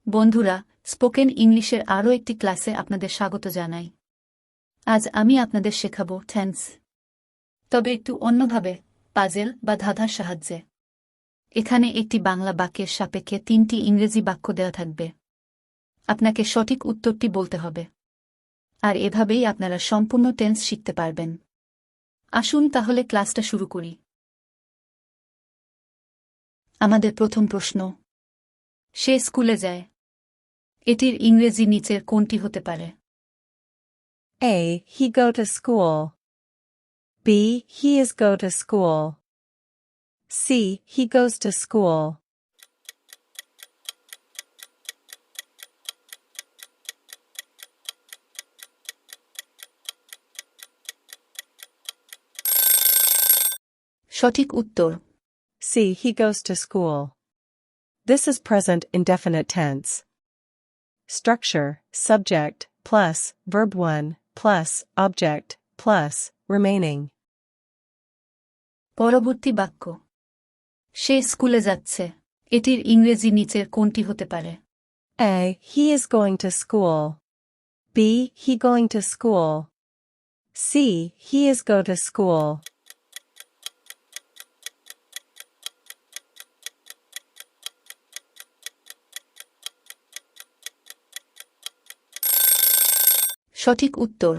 বন্ধুরা, স্পোকেন ইংলিশের আরও একটি ক্লাসে আপনাদের স্বাগত জানাই। আজ আমি আপনাদের শেখাবো টেন্স, তবে একটু অন্যভাবে, পাজেল বা ধাঁধার সাহায্যে। এখানে একটি বাংলা বাক্যের সাপেক্ষে 3টি ইংরেজি বাক্য দেওয়া থাকবে। আপনাকে সঠিক উত্তরটি বলতে হবে, আর এভাবেই আপনারা সম্পূর্ণ টেন্স শিখতে পারবেন। আসুন তাহলে ক্লাসটা শুরু করি। আমাদের প্রথম প্রশ্ন, সে স্কুলে যায়। এটির ইংরেজি নিচের কোনটি হতে পারে? A. He go to school. B. He is go to school. C. He goes to school. সঠিক উত্তর C. He goes to school. This is present indefinite tense. Structure, subject, plus, verb 1, plus, object, plus, remaining. পরবর্তী বাক্য, সে স্কুলে যাচ্ছে। এটির ইংরেজি নিচের কোনটি হতে পারে? A. He is going to school. B. He going to school. C. He is go to school. সঠিক উত্তর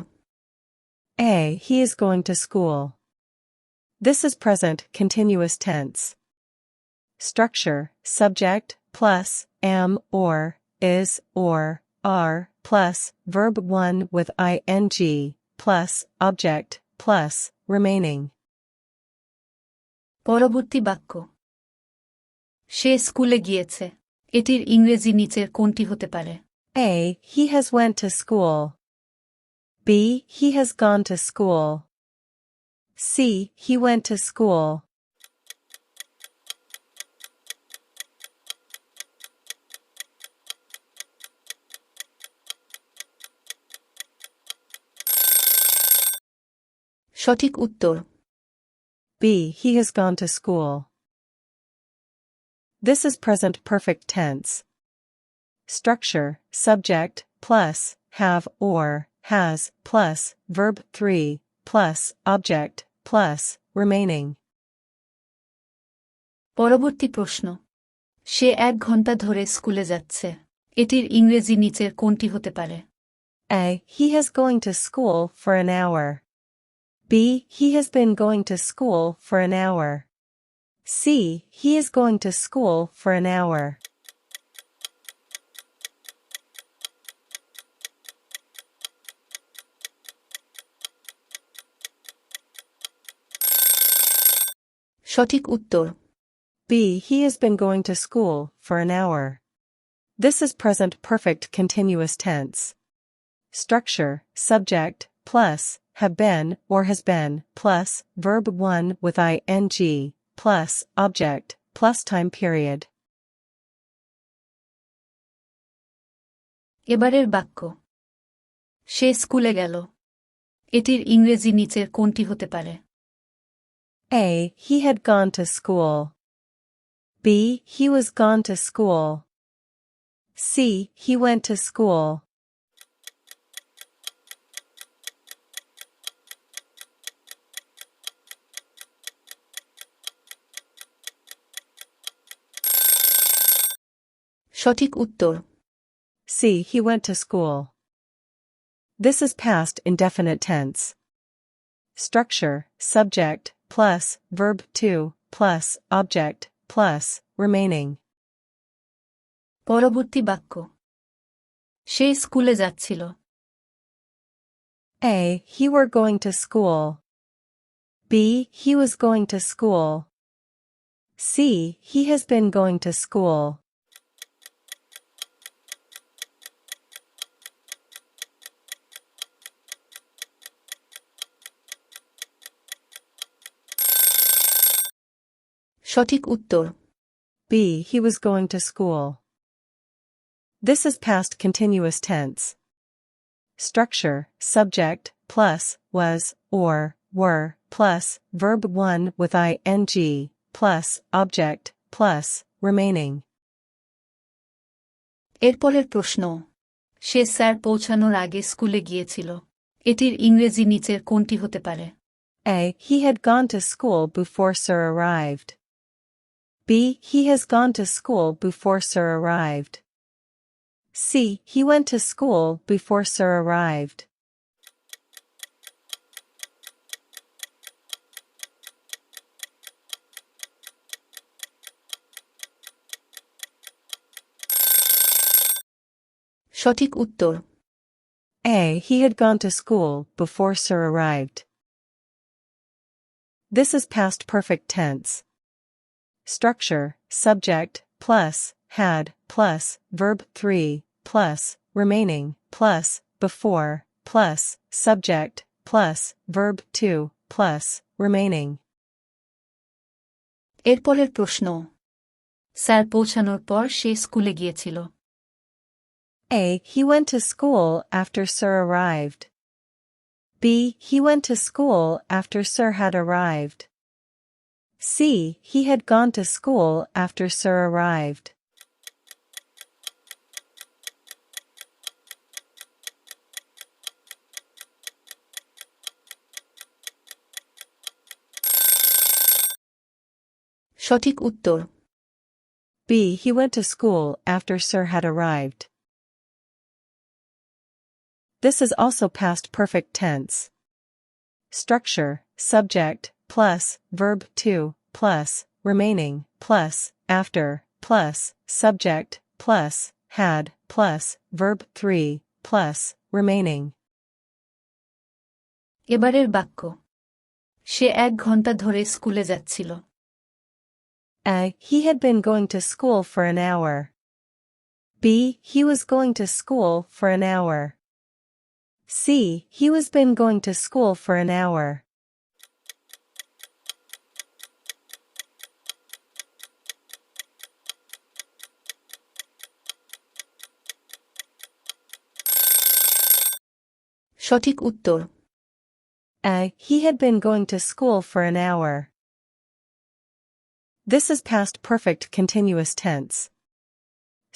A. He is going to school. This is present continuous tense. Structure, subject, plus, am or, is or, are, plus, verb 1 with ing, plus, object, plus, remaining. পরবর্তী বাক্য, সে স্কুলে গিয়েছে। এটির ইংরেজি নিচের কোনটি হতে পারে? A. He has went to school. B. He has gone to school. C. He went to school. সঠিক উত্তর B. He has gone to school. This is present perfect tense. Structure, subject, plus, have or, has, plus, verb 3, plus, object, plus, remaining. পরবর্তী প্রশ্ন, সে 1 ঘন্টা ধরে স্কুলে যাচ্ছে। এটির ইংরেজি নিচের কোনটি হতে পারে? A. He has going to school for an hour. B. He has been going to school for an hour. C. He is going to school for an hour. সঠিক উত্তর B. He has been going to school for an hour. This is present perfect continuous tense. Structure, subject, plus, have been or has been, plus, verb 1 with ing, plus, object, plus time period. এবারের বাক্য, সে স্কুলে গেল। এটির ইংরেজি নিচের কোনটি হতে পারে? A. He had gone to school. B. He was gone to school. C. He went to school. সঠিক উত্তর C. He went to school. This is past indefinite tense. Structure, subject, plus, verb 2, plus, object, plus, remaining. পরবর্তী বাক্য, সে স্কুলে যাচ্ছিল। A. He were going to school. B. He was going to school. C. He has been going to school. সঠিক উত্তর B. He was going to school. This is past continuous tense. Structure, subject, plus, was, or, were, plus, verb 1 with ing, plus, object, plus, remaining. এরপরের প্রশ্ন, সে sir পৌঁছানোর আগে স্কুলে গিয়েছিল। এটির ইংরেজি নিচের কোনটি হতে পারে? A. He had gone to school before Sir arrived. B. He has gone to school before Sir arrived. C. He went to school before Sir arrived. সঠিক উত্তর A. He had gone to school before Sir arrived. This is past perfect tense. Structure, subject, plus, had, plus, verb 3, plus, remaining, plus, before, plus, subject, plus, verb 2, plus, remaining. এরপরের প্রশ্ন, sir পৌঁছানোর পর সে স্কুলে গিয়েছিল। A. He went to school after Sir arrived. B. He went to school after Sir had arrived. C. He had gone to school after Sir arrived. সঠিক উত্তর B. He went to school after Sir had arrived. This is also past perfect tense. Structure, subject, plus, verb 2, plus, remaining, plus, after, plus, subject, plus, had, plus, verb 3, plus, remaining. এবারের বাক্য, সে 1 ঘন্টা ধরে স্কুলে যাচ্ছিল। A. He had been going to school for an hour. B. He was going to school for an hour. C. He was been going to school for an hour. সঠিক উত্তর A. He had been going to school for an hour. This is past perfect continuous tense.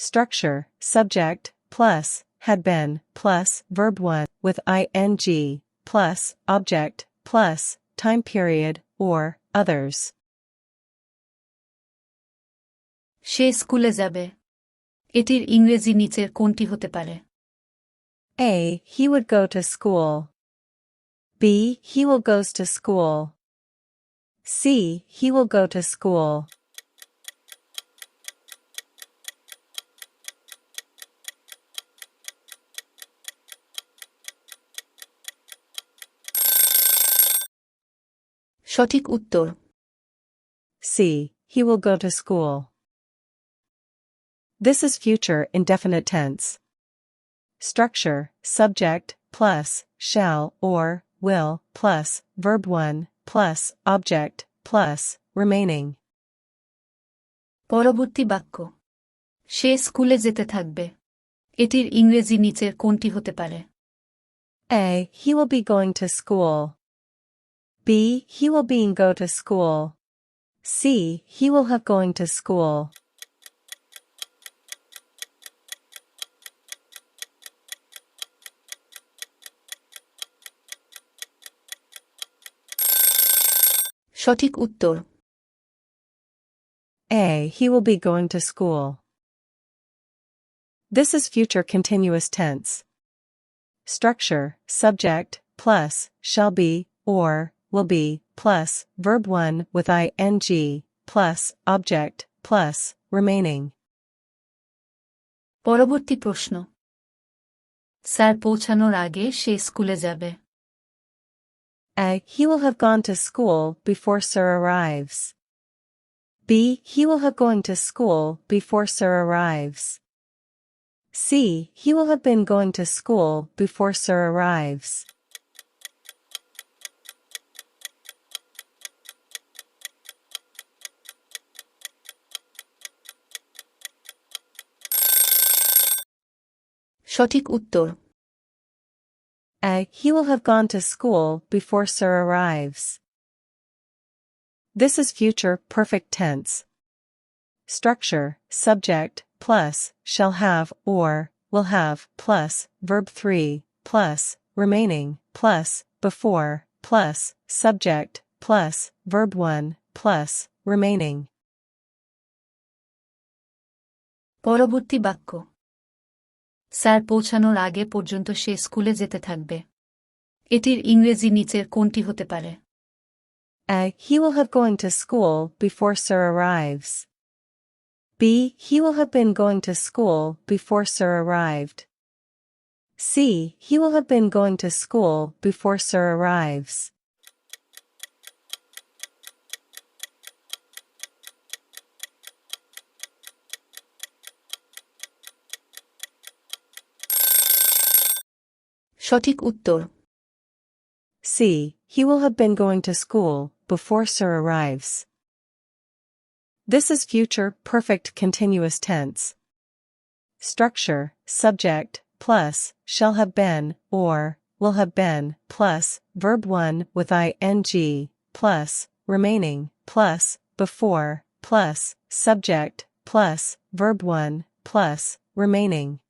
Structure, subject, plus, had been, plus, verb 1, with ing, plus, object, plus, time period, or, others. সে স্কুলে যাবে। এটির ইংরেজি নিচের কোনটি হতে পারে? A. He would go to school. B. He will goes to school. C. He will go to school. সঠিক উত্তর C. He will go to school. This is future indefinite tense. Structure, subject, plus, shall, or, will, plus, verb 1, plus, object, plus, remaining. পরবর্তী বাক্য, সে স্কুলে যেতে থাকবে। এটির ইংরেজি নিচের কোনটি হতে পারে? A. He will be going to school. B. He will being go to school. C. He will have going to school. সঠিক উত্তর A. He will be going to school. This is future continuous tense. Structure, subject, plus, shall be, or, will be, plus, verb 1 with ing, plus, object, plus, remaining. পরবর্তী প্রশ্ন, sir পৌঁছানোর আগে সে স্কুলে যাবে। A. He will have gone to school before Sir arrives. B. He will have going to school before Sir arrives. C. He will have been going to school before Sir arrives. সঠিক উত্তর A. He will have gone to school before Sir arrives. This is future perfect tense. Structure, subject, plus, shall have, or, will have, plus, verb 3, plus, remaining, plus, before, plus, subject, plus, verb 1, plus, remaining. পরবর্তী বাক্য sir পৌঁছানোর আগে পর্যন্ত সে স্কুলে যেতে থাকবে। এটির ইংরেজি নিচের কোনটি হতে পারে? A. He will have going to school before Sir arrives. B. He will have been going to school before Sir arrived. C. He will have been going to school before Sir arrives. সঠিক উত্তর C. He will have been going to school before Sir arrives. This is future perfect continuous tense. Structure, subject, plus, shall have been, or, will have been, plus, verb 1 with ing, plus, remaining, plus, before, plus, subject, plus, verb 1, plus, remaining.